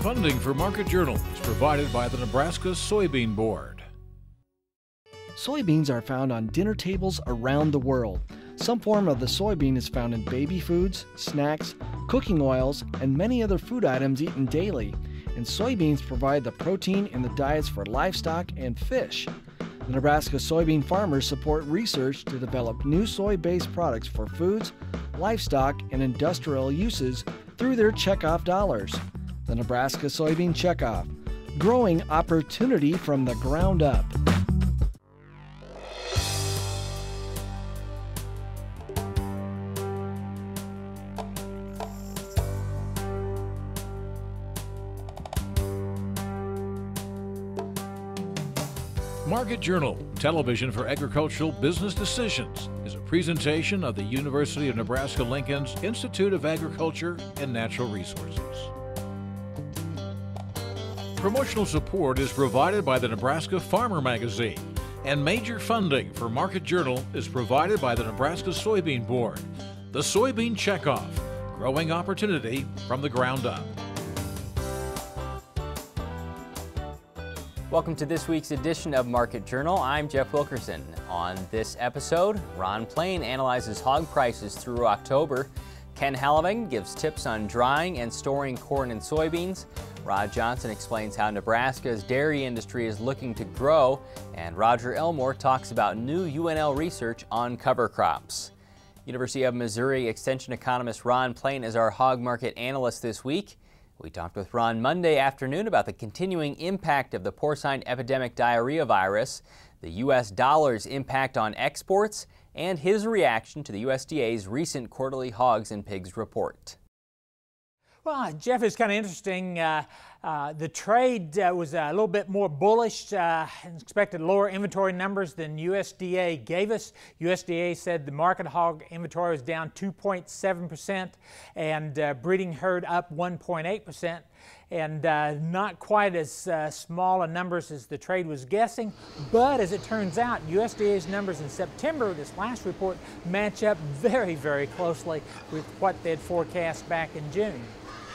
Funding for Market Journal is provided by the Nebraska Soybean Board. Soybeans are found on dinner tables around the world. Some form of the soybean is found in baby foods, snacks, cooking oils, and many other food items eaten daily. And soybeans provide the protein in the diets for livestock and fish. The Nebraska soybean farmers support research to develop new soy-based products for foods, livestock, and industrial uses through their checkoff dollars. The Nebraska Soybean Checkoff, growing opportunity from the ground up. Market Journal, television for agricultural business decisions, is a presentation of the University of Nebraska-Lincoln's Institute of Agriculture and Natural Resources. Promotional support is provided by the Nebraska Farmer Magazine, and major funding for Market Journal is provided by the Nebraska Soybean Board. The Soybean Checkoff, growing opportunity from the ground up. Welcome to this week's edition of Market Journal. I'm Jeff Wilkerson. On this episode, Ron Plain analyzes hog prices through October. Ken Hellevang gives tips on drying and storing corn and soybeans. Rod Johnson explains how Nebraska's dairy industry is looking to grow. And Roger Elmore talks about new UNL research on cover crops. University of Missouri Extension economist Ron Plain is our hog market analyst this week. We talked with Ron Monday afternoon about the continuing impact of the porcine epidemic diarrhea virus, the U.S. dollar's impact on exports, and his reaction to the USDA's recent quarterly hogs and pigs report. Well, Jeff, it's kind of interesting. The trade was a little bit more bullish and expected lower inventory numbers than USDA gave us. USDA said the market hog inventory was down 2.7% and breeding herd up 1.8%. And not quite as small a numbers as the trade was guessing. But as it turns out, USDA's numbers in September, this last report, match up very, very closely with what they'd forecast back in June.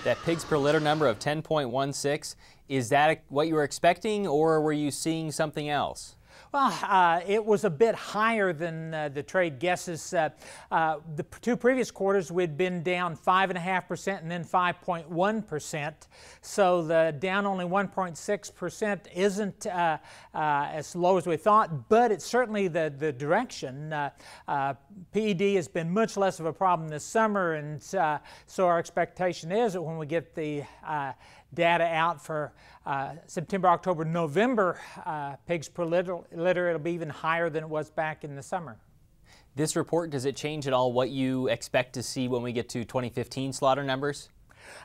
That pigs per litter number of 10.16, is that what you were expecting, or were you seeing something else? Well, it was a bit higher than the trade guesses. The two previous quarters we'd been down 5.5% and then 5.1%. So the down only 1.6% isn't as low as we thought, but it's certainly the direction. PED has been much less of a problem this summer, and so our expectation is that when we get the data out for September, October, November, pigs per litter, it'll be even higher than it was back in the summer. This report, does it change at all what you expect to see when we get to 2015 slaughter numbers?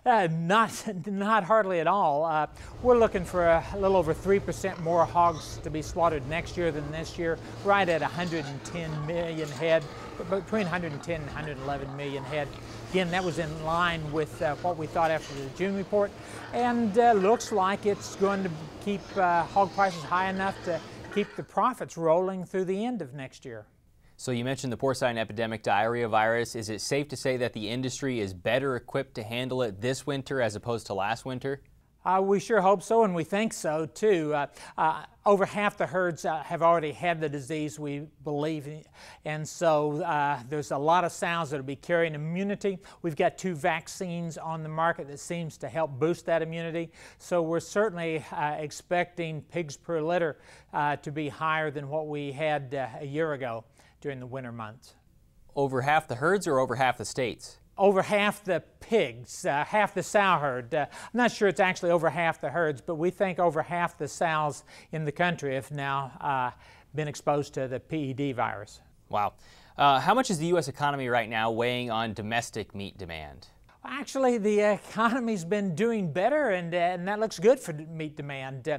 Not hardly at all. We're looking for a little over 3% more hogs to be slaughtered next year than this year, right at 110 million head, between 110 and 111 million head. Again, that was in line with what we thought after the June report, and looks like it's going to keep hog prices high enough to keep the profits rolling through the end of next year. So you mentioned the porcine epidemic diarrhea virus. Is it safe to say that the industry is better equipped to handle it this winter as opposed to last winter? We sure hope so, and we think so too. Over half the herds have already had the disease, we believe, and so there's a lot of sows that will be carrying immunity. We've got 2 vaccines on the market that seems to help boost that immunity, so we're certainly expecting pigs per litter to be higher than what we had a year ago during the winter months. Over half the herds or over half the states? Over half the pigs, half the sow herd. I'm not sure it's actually over half the herds, but we think over half the sows in the country have now been exposed to the PED virus. Wow. How much is the U.S. economy right now weighing on domestic meat demand? Actually, the economy's been doing better, and that looks good for meat demand.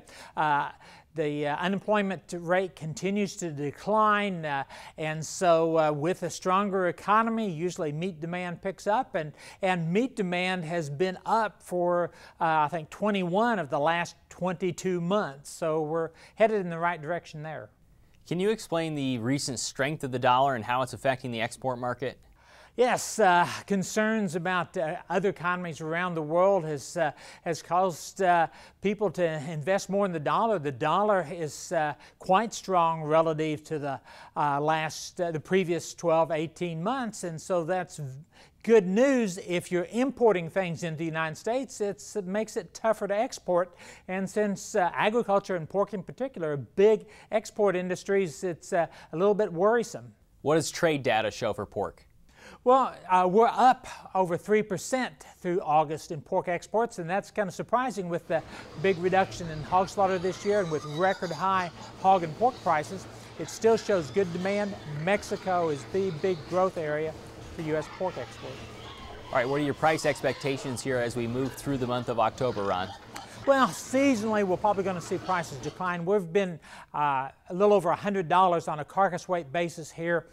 The unemployment rate continues to decline, and so with a stronger economy, usually meat demand picks up, and meat demand has been up for, I think, 21 of the last 22 months, so we're headed in the right direction there. Can you explain the recent strength of the dollar and how it's affecting the export market? Yes, concerns about other economies around the world has caused people to invest more in the dollar. The dollar is quite strong relative to the previous 12, 18 months, and so that's good news. If you're importing things into the United States, it makes it tougher to export, and since agriculture and pork in particular are big export industries, it's a little bit worrisome. What does trade data show for pork? Well, we're up over 3% through August in pork exports, and that's kind of surprising with the big reduction in hog slaughter this year and with record high hog and pork prices. It still shows good demand. Mexico is the big growth area for U.S. pork exports. All right, what are your price expectations here as we move through the month of October, Ron? Well, seasonally, we're probably going to see prices decline. We've been a little over $100 on a carcass weight basis here.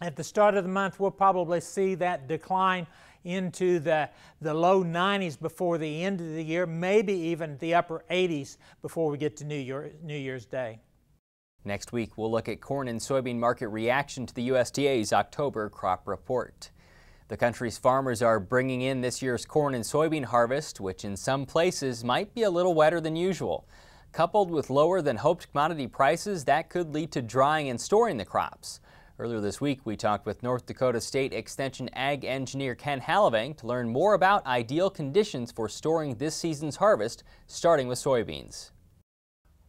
At the start of the month, we'll probably see that decline into the low 90s before the end of the year, maybe even the upper 80s before we get to New Year's Day. Next week, we'll look at corn and soybean market reaction to the USDA's October crop report. The country's farmers are bringing in this year's corn and soybean harvest, which in some places might be a little wetter than usual. Coupled with lower than hoped commodity prices, that could lead to drying and storing the crops. Earlier this week, we talked with North Dakota State Extension ag engineer Ken Hellevang to learn more about ideal conditions for storing this season's harvest, starting with soybeans.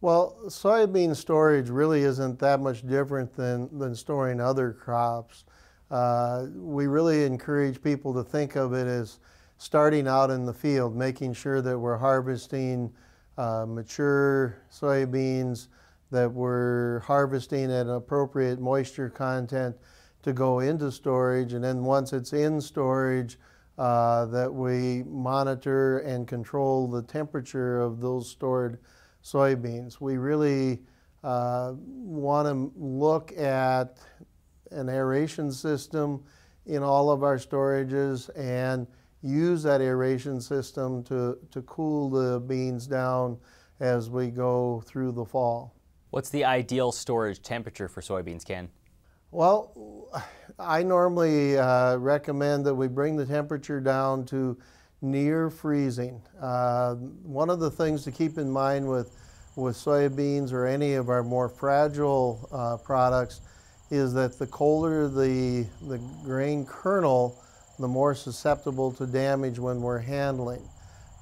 Well, soybean storage really isn't that much different than storing other crops. We really encourage people to think of it as starting out in the field, making sure that we're harvesting mature soybeans, that we're harvesting at an appropriate moisture content to go into storage, and then once it's in storage, that we monitor and control the temperature of those stored soybeans. We really want to look at an aeration system in all of our storages and use that aeration system to cool the beans down as we go through the fall. What's the ideal storage temperature for soybeans, Ken? Well, I normally recommend that we bring the temperature down to near freezing. One of the things to keep in mind with soybeans or any of our more fragile products is that the colder the grain kernel, the more susceptible to damage when we're handling.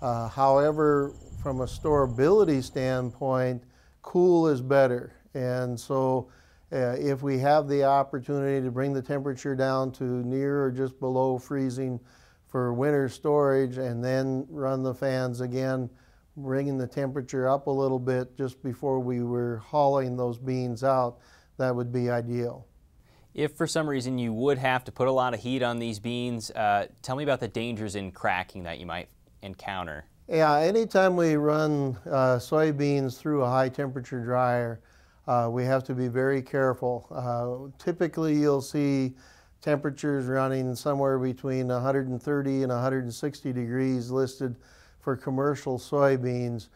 However, from a storability standpoint, cool is better, and so if we have the opportunity to bring the temperature down to near or just below freezing for winter storage and then run the fans again, bringing the temperature up a little bit just before we were hauling those beans out, that would be ideal. If for some reason you would have to put a lot of heat on these beans, tell me about the dangers in cracking that you might encounter. Yeah, anytime we run soybeans through a high temperature dryer, we have to be very careful. Typically you'll see temperatures running somewhere between 130 and 160 degrees listed for commercial soybeans,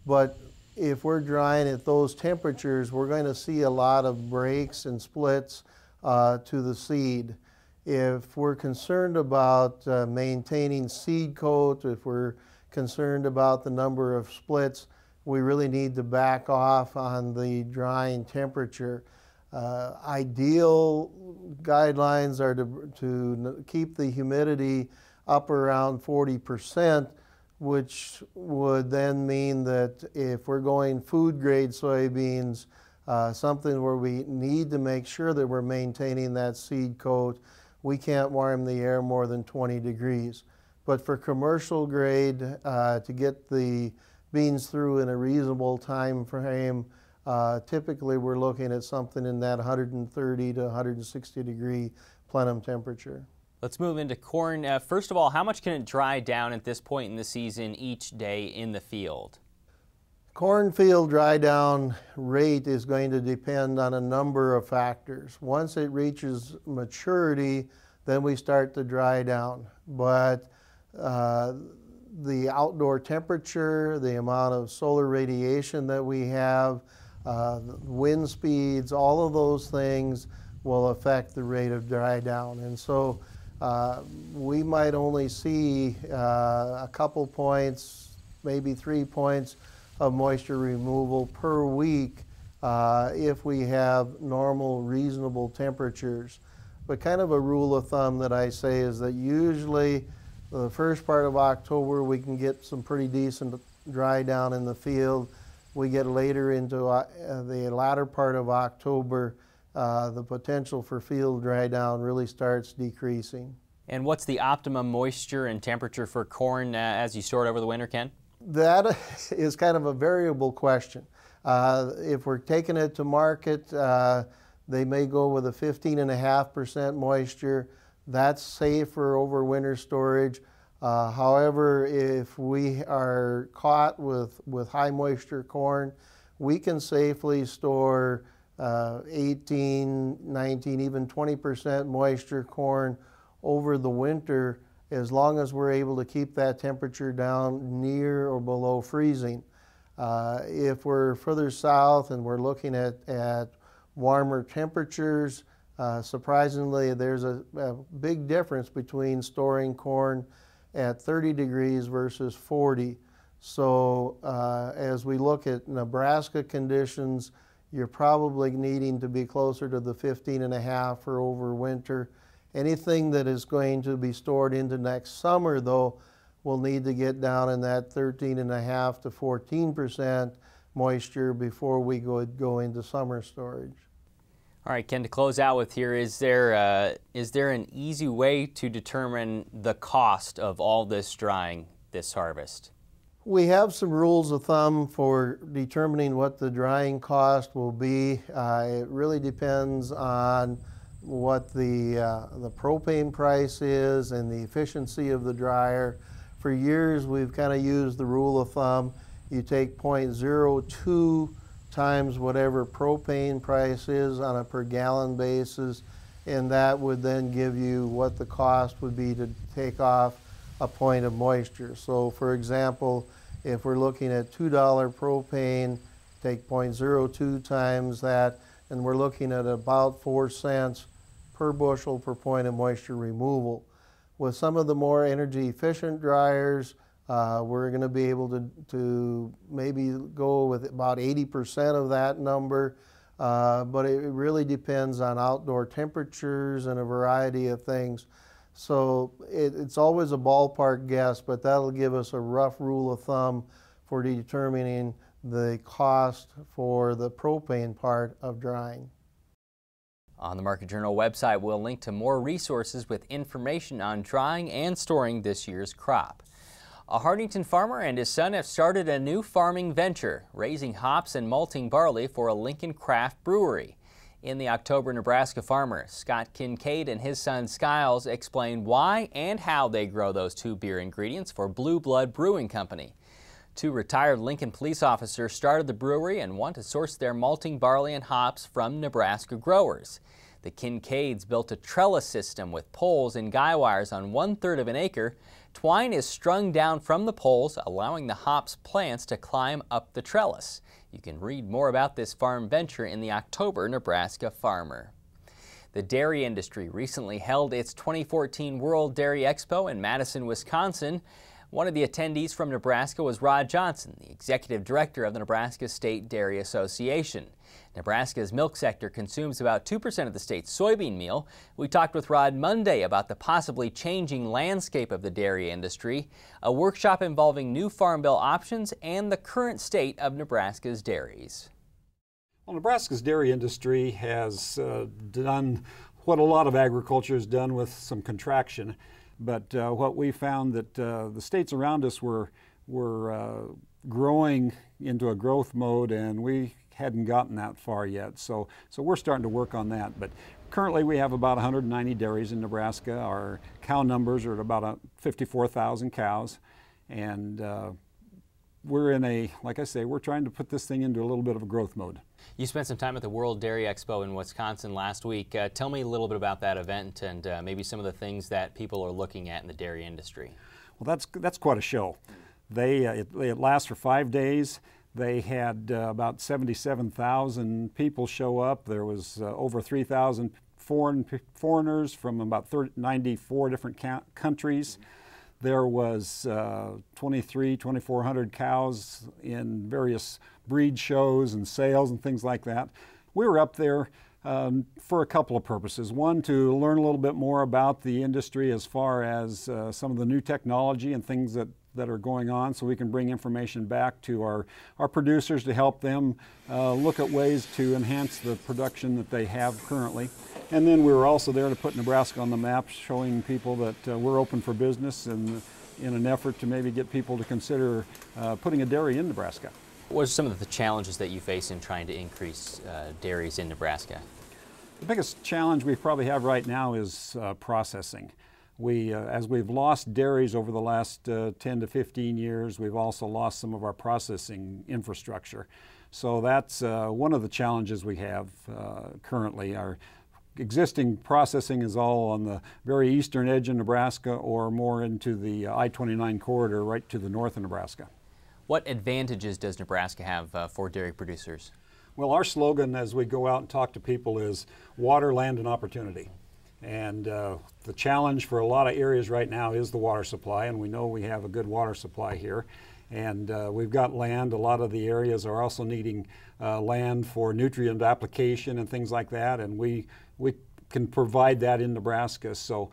but if we're drying at those temperatures, we're going to see a lot of breaks and splits to the seed. If we're concerned about maintaining seed coat, if we're concerned about the number of splits, we really need to back off on the drying temperature. Ideal guidelines are to keep the humidity up around 40%, which would then mean that if we're going food grade soybeans, something where we need to make sure that we're maintaining that seed coat, we can't warm the air more than 20 degrees. But for commercial grade, to get the beans through in a reasonable time frame, typically we're looking at something in that 130 to 160 degree plenum temperature. Let's move into corn. First of all, how much can it dry down at this point in the season each day in the field? Cornfield dry down rate is going to depend on a number of factors. Once it reaches maturity, then we start to dry down. But the outdoor temperature, the amount of solar radiation that we have, wind speeds, all of those things will affect the rate of dry down. And so we might only see a couple points, maybe 3 points of moisture removal per week if we have normal, reasonable temperatures. But kind of a rule of thumb that I say is that usually the first part of October we can get some pretty decent dry down in the field. We get later into the latter part of October, the potential for field dry down really starts decreasing. And what's the optimum moisture and temperature for corn as you store it over the winter, Ken? That is kind of a variable question. If we're taking it to market, they may go with a 15.5% moisture. That's safer over winter storage. However, if we are caught with high moisture corn, we can safely store 18, 19, even 20% moisture corn over the winter, as long as we're able to keep that temperature down near or below freezing. If we're further south and we're looking at warmer temperatures, surprisingly there's a big difference between storing corn at 30 degrees versus 40. So as we look at Nebraska conditions, you're probably needing to be closer to the 15.5 for over winter. Anything that is going to be stored into next summer, though, will need to get down in that 13.5 to 14% moisture before we go into summer storage. All right, Ken, to close out with here, is there an easy way to determine the cost of all this drying this harvest? We have some rules of thumb for determining what the drying cost will be. It really depends on what the propane price is and the efficiency of the dryer. For years, we've kind of used the rule of thumb. You take 0.02 times whatever propane price is on a per gallon basis, and that would then give you what the cost would be to take off a point of moisture. So for example, if we're looking at $2 propane, take 0.02 times that, and we're looking at about 4 cents per bushel per point of moisture removal. With some of the more energy efficient dryers, we're going to be able to maybe go with about 80% of that number, but it really depends on outdoor temperatures and a variety of things. So it's always a ballpark guess, but that'll give us a rough rule of thumb for determining the cost for the propane part of drying. On the Market Journal website, we'll link to more resources with information on drying and storing this year's crop. A Hartington farmer and his son have started a new farming venture, raising hops and malting barley for a Lincoln craft brewery. In the October Nebraska Farmer, Scott Kincaid and his son Skiles explain why and how they grow those two beer ingredients for Blue Blood Brewing Company. Two retired Lincoln police officers started the brewery and want to source their malting barley and hops from Nebraska growers. The Kincaids built a trellis system with poles and guy wires on 1/3 of an acre. Twine is strung down from the poles, allowing the hops plants to climb up the trellis. You can read more about this farm venture in the October Nebraska Farmer. The dairy industry recently held its 2014 World Dairy Expo in Madison, Wisconsin. One of the attendees from Nebraska was Rod Johnson, the executive director of the Nebraska State Dairy Association. Nebraska's milk sector consumes about 2% of the state's soybean meal. We talked with Rod Monday about the possibly changing landscape of the dairy industry, a workshop involving new Farm Bill options, and the current state of Nebraska's dairies. Well, Nebraska's dairy industry has done what a lot of agriculture has done with some contraction. But what we found that the states around us were growing into a growth mode, and we hadn't gotten that far yet. So we're starting to work on that. But currently we have about 190 dairies in Nebraska. Our cow numbers are at about 54,000 cows. And we're in a, like I say, we're trying to put this thing into a little bit of a growth mode. You spent some time at the World Dairy Expo in Wisconsin last week. Tell me a little bit about that event and maybe some of the things that people are looking at in the dairy industry. Well, that's quite a show. It lasts for 5 days. They had about 77,000 people show up. There was over 3,000 foreigners from about 94 different countries. There was 2,400 cows in various breed shows and sales and things like that. We were up there for a couple of purposes. One, to learn a little bit more about the industry as far as some of the new technology and things that are going on, so we can bring information back to our producers to help them look at ways to enhance the production that they have currently. And then we were also there to put Nebraska on the map, showing people that we're open for business and in an effort to maybe get people to consider putting a dairy in Nebraska. What are some of the challenges that you face in trying to increase dairies in Nebraska? The biggest challenge we probably have right now is processing. As we've lost dairies over the last 10 to 15 years, we've also lost some of our processing infrastructure. So that's one of the challenges we have currently. Our existing processing is all on the very eastern edge of Nebraska or more into the I-29 corridor right to the north of Nebraska. What advantages does Nebraska have for dairy producers? Well, our slogan as we go out and talk to people is water, land, and opportunity. And the challenge for a lot of areas right now is the water supply, and we know we have a good water supply here. And we've got land. A lot of the areas are also needing land for nutrient application and things like that, and we can provide that in Nebraska. So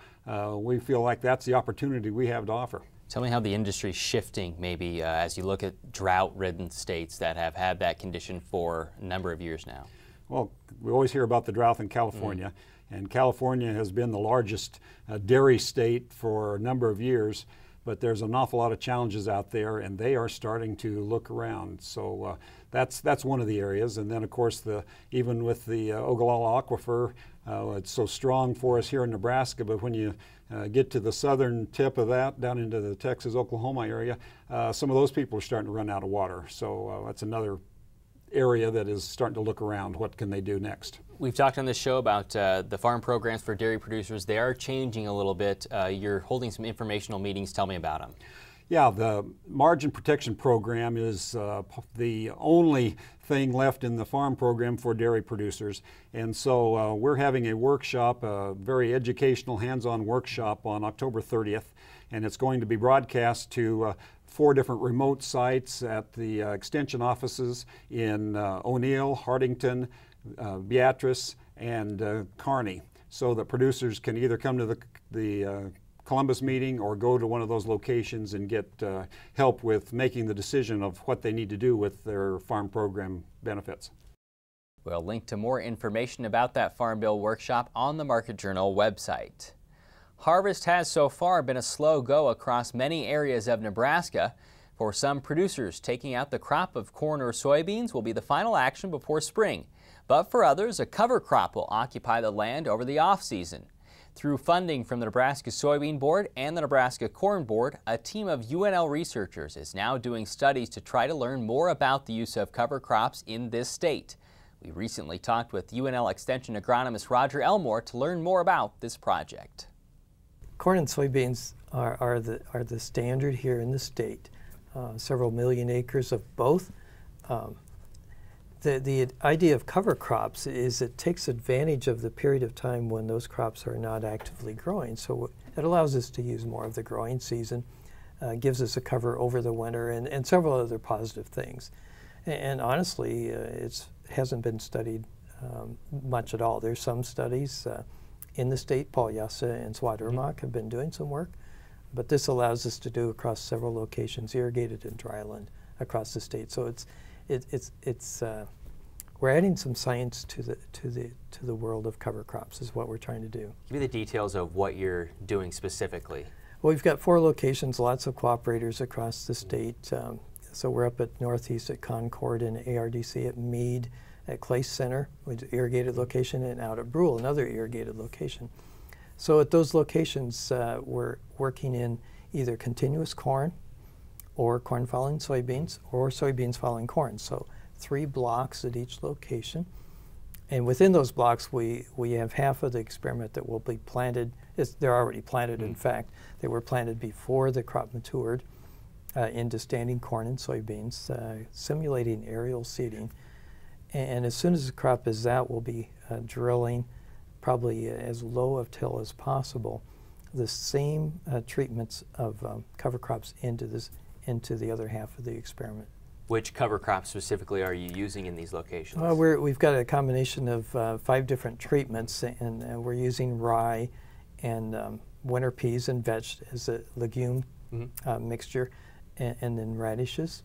we feel like that's the opportunity we have to offer. Tell me how the industry is shifting maybe as you look at drought-ridden states that have had that condition for a number of years now. Well, we always hear about the drought in California, and California has been the largest dairy state for a number of years, but there's an awful lot of challenges out there, and they are starting to look around. So that's one of the areas. And then, of course, even with the Ogallala Aquifer, it's so strong for us here in Nebraska, but when you get to the southern tip of that, down into the Texas-Oklahoma area, some of those people are starting to run out of water. So that's another area that is starting to look around. What can they do next? We've talked on this show about the farm programs for dairy producers. They are changing a little bit. You're holding some informational meetings. Tell me about them. Yeah, the margin protection program is the only thing left in the farm program for dairy producers. And so we're having a workshop, a very educational hands-on workshop on October 30th. And it's going to be broadcast to 4 different remote sites at the extension offices in O'Neill, Hardington, Beatrice, and Kearney, so that producers can either come to the Columbus meeting or go to one of those locations and get help with making the decision of what they need to do with their farm program benefits. We'll link to more information about that Farm Bill workshop on the Market Journal website. Harvest has so far been a slow go across many areas of Nebraska. For some producers, taking out the crop of corn or soybeans will be the final action before spring. But for others, a cover crop will occupy the land over the off-season. Through funding from the Nebraska Soybean Board and the Nebraska Corn Board, a team of UNL researchers is now doing studies to try to learn more about the use of cover crops in this state. We recently talked with UNL Extension agronomist Roger Elmore to learn more about this project. Corn and soybeans are the standard here in the state. Several million acres of both. The idea of cover crops is it takes advantage of the period of time when those crops are not actively growing. So it allows us to use more of the growing season, gives us a cover over the winter, and several other positive things. And honestly, it hasn't been studied much at all. There's some studies in the state. Paul Yassa and Swadermak have been doing some work, but this allows us to do across several locations, irrigated and dryland across the state. So we're adding some science to the world of cover crops is what we're trying to do. Give me the details of what you're doing specifically. Well, we've got 4 locations, lots of cooperators across the state. So we're up at Northeast at Concord and ARDC at Meade, at Clay Center, which is an irrigated location, and out at Brule, another irrigated location. So at those locations, we're working in either continuous corn, or corn following soybeans, or soybeans following corn. So 3 blocks at each location. And within those blocks, we have half of the experiment that will be planted. They're already planted, in fact. They were planted before the crop matured into standing corn and soybeans, simulating aerial seeding. And as soon as the crop is out, we'll be drilling probably as low of till as possible, the same treatments of cover crops into the other half of the experiment. Which cover crops specifically are you using in these locations? We've got a combination of 5 different treatments, and we're using rye and winter peas and vetch as a legume mixture, and then radishes,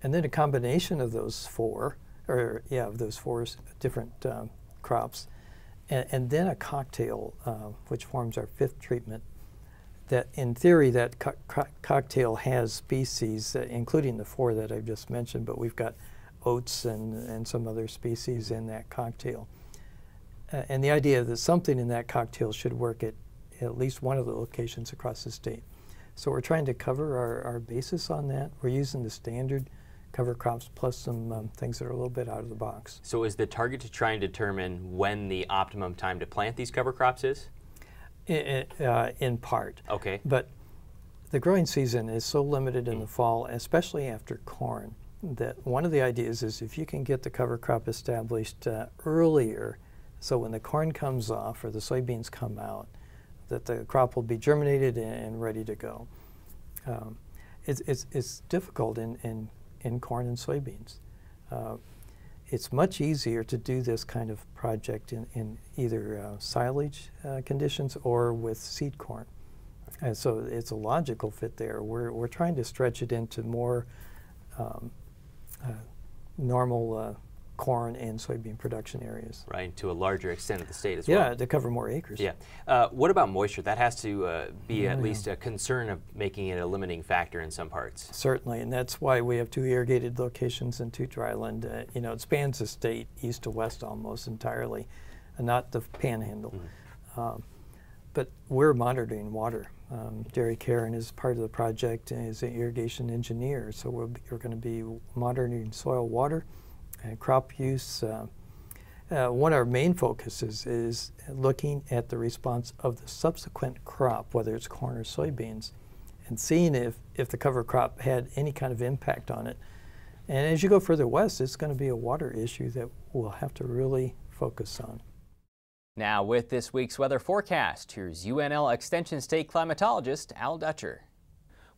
and then a combination of those four different crops, and then a cocktail, which forms our 5th treatment. That in theory, that cocktail has species, including the 4 that I've just mentioned, but we've got oats and some other species in that cocktail. And the idea that something in that cocktail should work at least one of the locations across the state. So we're trying to cover our basis on that. We're using the standard cover crops plus some things that are a little bit out of the box. So is the target to try and determine when the optimum time to plant these cover crops is? In part. Okay. But the growing season is so limited in the fall, especially after corn, that one of the ideas is if you can get the cover crop established earlier, so when the corn comes off or the soybeans come out, that the crop will be germinated and ready to go. It's difficult in corn and soybeans. It's much easier to do this kind of project in either silage conditions or with seed corn. And so it's a logical fit there. We're trying to stretch it into more normal corn and soybean production areas. Right, to a larger extent of the state as well. Yeah, to cover more acres. Yeah. What about moisture? That has to be at least a concern of making it a limiting factor in some parts. Certainly, and that's why we have 2 irrigated locations and 2 dryland. It spans the state east to west almost entirely, and not the panhandle. But we're monitoring water. Jerry Karen is part of the project and is an irrigation engineer, so we're going to be monitoring soil water and crop use. One of our main focuses is looking at the response of the subsequent crop, whether it's corn or soybeans, and seeing if the cover crop had any kind of impact on it. And as you go further west, it's going to be a water issue that we'll have to really focus on. Now with this week's weather forecast, here's UNL Extension State climatologist Al Dutcher.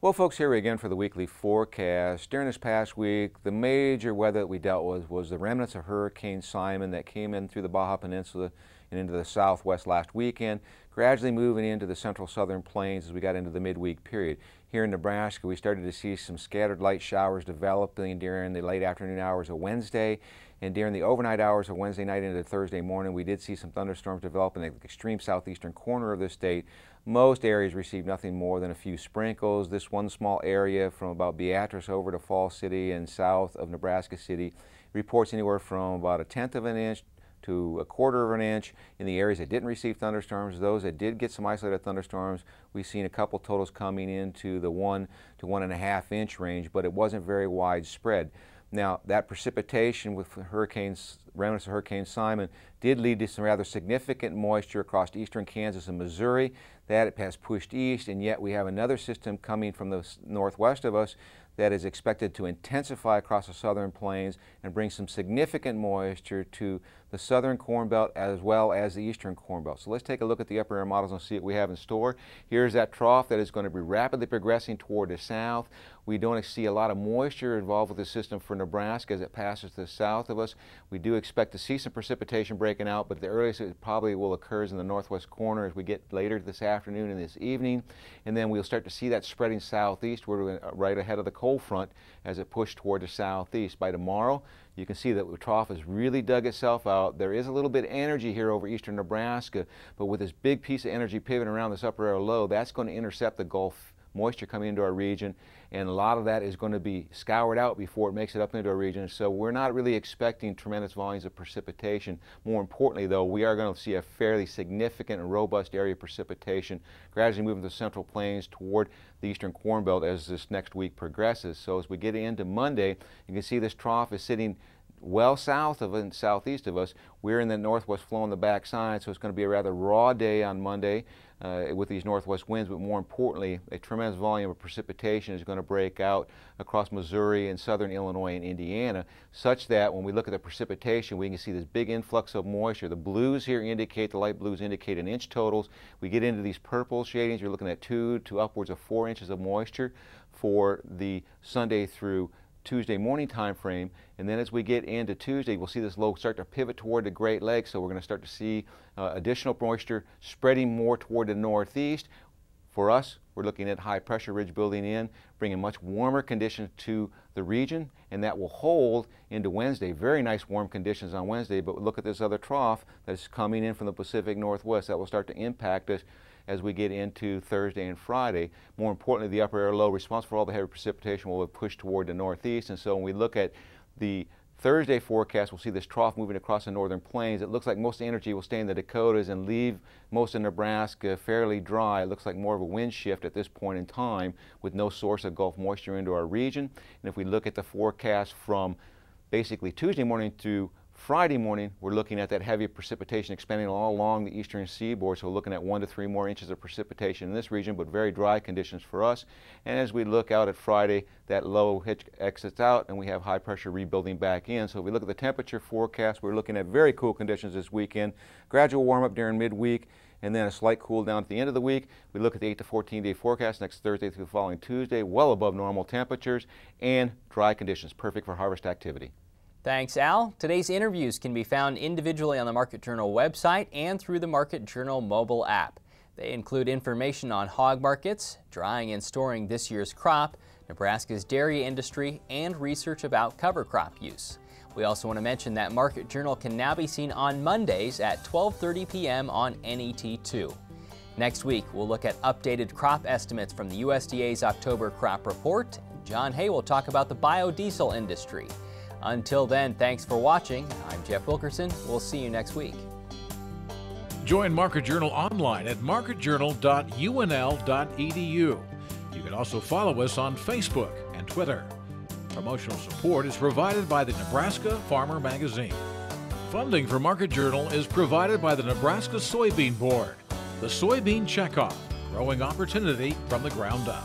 Well, folks, here again for the weekly forecast. During this past week, the major weather that we dealt with was the remnants of Hurricane Simon that came in through the Baja Peninsula and into the southwest last weekend, gradually moving into the central southern plains as we got into the midweek period. Here in Nebraska, we started to see some scattered light showers developing during the late afternoon hours of Wednesday. And during the overnight hours of Wednesday night into Thursday morning, we did see some thunderstorms develop in the extreme southeastern corner of the state. Most areas received nothing more than a few sprinkles. This one small area from about Beatrice over to Fall City and south of Nebraska City reports anywhere from about 1/10 of an inch to 1/4 of an inch. In the areas that didn't receive thunderstorms, those that did get some isolated thunderstorms, we've seen a couple totals coming into the 1 to 1.5 inch range, but it wasn't very widespread. Now, that precipitation with remnants of Hurricane Simon did lead to some rather significant moisture across eastern Kansas and Missouri. That has pushed east, and yet we have another system coming from the northwest of us that is expected to intensify across the southern plains and bring some significant moisture to the southern Corn Belt as well as the eastern Corn Belt. So let's take a look at the upper air models and see what we have in store. Here's that trough that is going to be rapidly progressing toward the south. We don't see a lot of moisture involved with the system for Nebraska as it passes to the south of us. We do expect to see some precipitation breaking out, but the earliest it probably will occur is in the northwest corner as we get later this afternoon and this evening. And then we'll start to see that spreading southeastward right ahead of the cold front as it pushed toward the southeast. By tomorrow, you can see that the trough has really dug itself out. There is a little bit of energy here over eastern Nebraska, but with this big piece of energy pivoting around this upper air low, that's going to intercept the Gulf moisture coming into our region, and a lot of that is going to be scoured out before it makes it up into our region. So we're not really expecting tremendous volumes of precipitation. More importantly, though, we are going to see a fairly significant and robust area of precipitation gradually moving to the central plains toward the eastern Corn Belt as this next week progresses. So as we get into Monday, you can see this trough is sitting well south of and southeast of us. We're in the northwest flow on the backside, so it's going to be a rather raw day on Monday with these northwest winds, but more importantly, a tremendous volume of precipitation is going to break out across Missouri and southern Illinois and Indiana, such that when we look at the precipitation, we can see this big influx of moisture. The blues here indicate, the light blues indicate in inch totals. We get into these purple shadings, you're looking at 2 to upwards of 4 inches of moisture for the Sunday through Tuesday morning time frame, and then as we get into Tuesday, we'll see this low start to pivot toward the Great Lakes, so we're going to start to see additional moisture spreading more toward the northeast. For us, we're looking at high pressure ridge building in, bringing much warmer conditions to the region, and that will hold into Wednesday. Very nice warm conditions on Wednesday, but look at this other trough that's coming in from the Pacific Northwest that will start to impact us as we get into Thursday and Friday. More importantly, the upper air low responsible for all the heavy precipitation will push toward the northeast, and so when we look at the Thursday forecast, we'll see this trough moving across the northern plains. It looks like most of the energy will stay in the Dakotas and leave most of Nebraska fairly dry. It looks like more of a wind shift at this point in time with no source of Gulf moisture into our region. And if we look at the forecast from basically Tuesday morning through Friday morning, we're looking at that heavy precipitation expanding all along the eastern seaboard, so we're looking at 1 to 3 more inches of precipitation in this region, but very dry conditions for us. And as we look out at Friday, that low exits out and we have high pressure rebuilding back in. So if we look at the temperature forecast, we're looking at very cool conditions this weekend, gradual warm up during midweek, and then a slight cool down at the end of the week. We look at the 8 to 14 day forecast next Thursday through the following Tuesday, well above normal temperatures and dry conditions, perfect for harvest activity. Thanks, Al. Today's interviews can be found individually on the Market Journal website and through the Market Journal mobile app. They include information on hog markets, drying and storing this year's crop, Nebraska's dairy industry, and research about cover crop use. We also want to mention that Market Journal can now be seen on Mondays at 12:30 p.m. on NET2. Next week, we'll look at updated crop estimates from the USDA's October crop report. John Hay will talk about the biodiesel industry. Until then, thanks for watching. I'm Jeff Wilkerson. We'll see you next week. Join Market Journal online at marketjournal.unl.edu. You can also follow us on Facebook and Twitter. Promotional support is provided by the Nebraska Farmer Magazine. Funding for Market Journal is provided by the Nebraska Soybean Board. The Soybean Checkoff, growing opportunity from the ground up.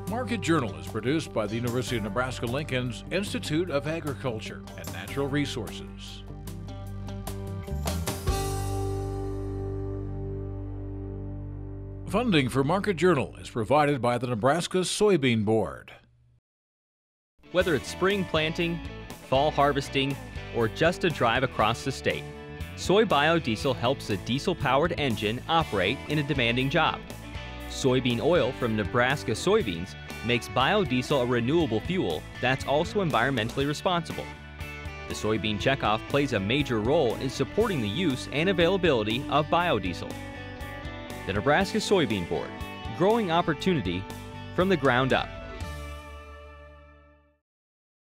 Market Journal is produced by the University of Nebraska-Lincoln's Institute of Agriculture and Natural Resources. Funding for Market Journal is provided by the Nebraska Soybean Board. Whether it's spring planting, fall harvesting, or just a drive across the state, soy biodiesel helps a diesel-powered engine operate in a demanding job. Soybean oil from Nebraska soybeans makes biodiesel a renewable fuel that's also environmentally responsible. The Soybean Checkoff plays a major role in supporting the use and availability of biodiesel. The Nebraska Soybean Board, growing opportunity from the ground up.